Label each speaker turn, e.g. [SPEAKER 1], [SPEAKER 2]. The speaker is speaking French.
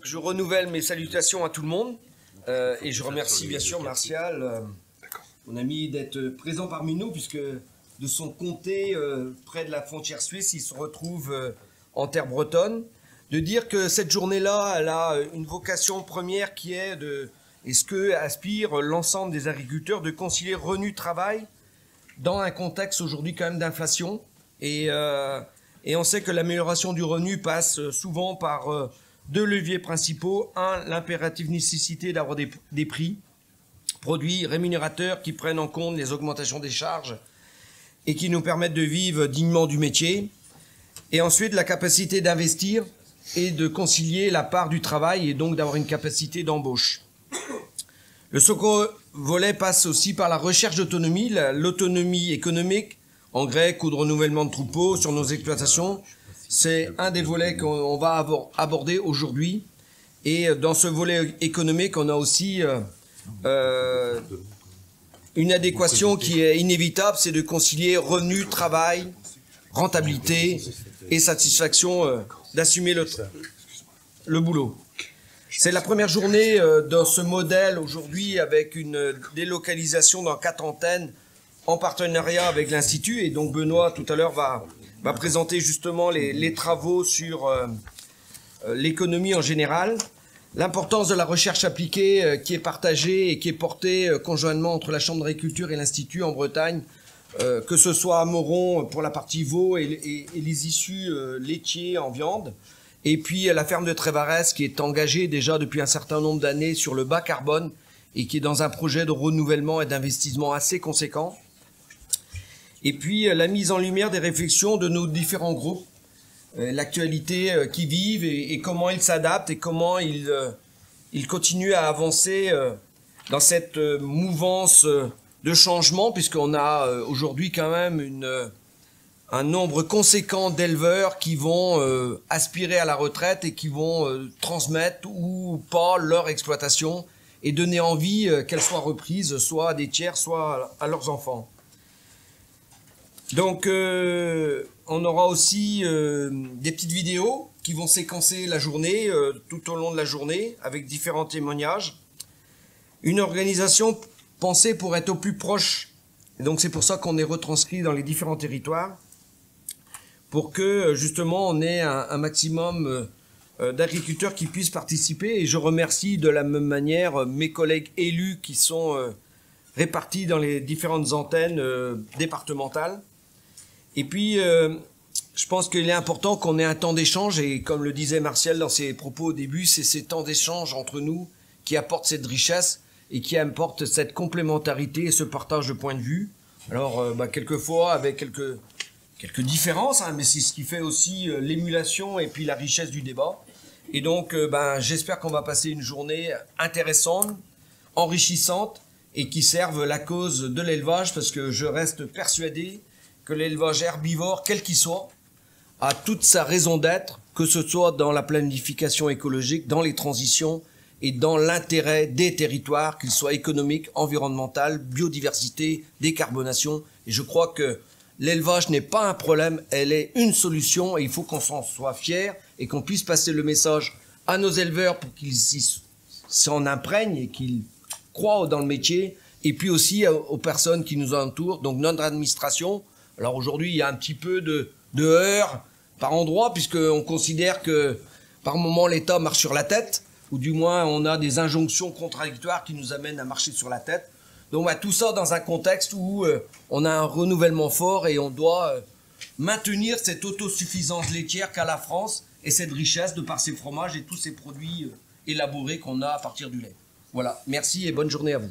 [SPEAKER 1] Je renouvelle mes salutations à tout le monde et je remercie bien sûr Martial, mon ami, d'être présent parmi nous puisque de son comté près de la frontière suisse, il se retrouve en terre bretonne. De dire que cette journée-là, elle a une vocation première qui est de, et ce que aspire l'ensemble des agriculteurs, de concilier revenu-travail dans un contexte aujourd'hui quand même d'inflation. Et on sait que l'amélioration du revenu passe souvent par deux leviers principaux. Un, l'impérative nécessité d'avoir des prix, produits rémunérateurs qui prennent en compte les augmentations des charges et qui nous permettent de vivre dignement du métier. Et ensuite, la capacité d'investir et de concilier la part du travail et donc d'avoir une capacité d'embauche. Le second volet passe aussi par la recherche d'autonomie, l'autonomie économique, en grec ou de renouvellement de troupeaux sur nos exploitations. C'est un des volets qu'on va aborder aujourd'hui. Et dans ce volet économique, on a aussi une adéquation qui est inévitable, c'est de concilier revenu, travail, rentabilité et satisfaction d'assumer le boulot. C'est la première journée dans ce modèle aujourd'hui avec une délocalisation dans 4 antennes en partenariat avec l'Institut. Et donc Benoît, tout à l'heure, va présenter justement les travaux sur l'économie en général. L'importance de la recherche appliquée qui est partagée et qui est portée conjointement entre la Chambre d'agriculture et l'Institut en Bretagne, que ce soit à Moron pour la partie veau et les issues laitiers en viande, et puis la ferme de Trévarès qui est engagée déjà depuis un certain nombre d'années sur le bas carbone et qui est dans un projet de renouvellement et d'investissement assez conséquent. Et puis la mise en lumière des réflexions de nos différents groupes, l'actualité qui vivent et comment ils s'adaptent et comment ils continuent à avancer dans cette mouvance de changement, puisqu'on a aujourd'hui quand même un nombre conséquent d'éleveurs qui vont aspirer à la retraite et qui vont transmettre ou pas leur exploitation et donner envie qu'elle soit reprise soit à des tiers, soit à leurs enfants. Donc on aura aussi des petites vidéos qui vont séquencer la journée, tout au long de la journée, avec différents témoignages. Une organisation pensée pour être au plus proche, et donc c'est pour ça qu'on est retranscrit dans les différents territoires, pour que justement on ait un maximum d'agriculteurs qui puissent participer. Et je remercie de la même manière mes collègues élus qui sont répartis dans les différentes antennes départementales. Et puis, je pense qu'il est important qu'on ait un temps d'échange, et comme le disait Martial dans ses propos au début, c'est ces temps d'échange entre nous qui apportent cette richesse et qui apportent cette complémentarité et ce partage de points de vue. Alors, quelquefois avec quelques différences, hein, mais c'est ce qui fait aussi l'émulation et puis la richesse du débat. Et donc, j'espère qu'on va passer une journée intéressante, enrichissante, et qui serve la cause de l'élevage, parce que je reste persuadé que l'élevage herbivore, quel qu'il soit, a toute sa raison d'être, que ce soit dans la planification écologique, dans les transitions et dans l'intérêt des territoires, qu'ils soient économiques, environnementaux, biodiversité, décarbonation. Et je crois que l'élevage n'est pas un problème, elle est une solution, et il faut qu'on s'en soit fier et qu'on puisse passer le message à nos éleveurs pour qu'ils s'en imprègnent et qu'ils croient dans le métier, et puis aussi aux personnes qui nous entourent, donc notre administration. Alors aujourd'hui, il y a un petit peu de heurts par endroit, puisqu'on considère que par moment l'État marche sur la tête, ou du moins on a des injonctions contradictoires qui nous amènent à marcher sur la tête. Donc tout ça dans un contexte où on a un renouvellement fort et on doit maintenir cette autosuffisance laitière qu'a la France et cette richesse de par ses fromages et tous ces produits élaborés qu'on a à partir du lait. Voilà, merci et bonne journée à vous.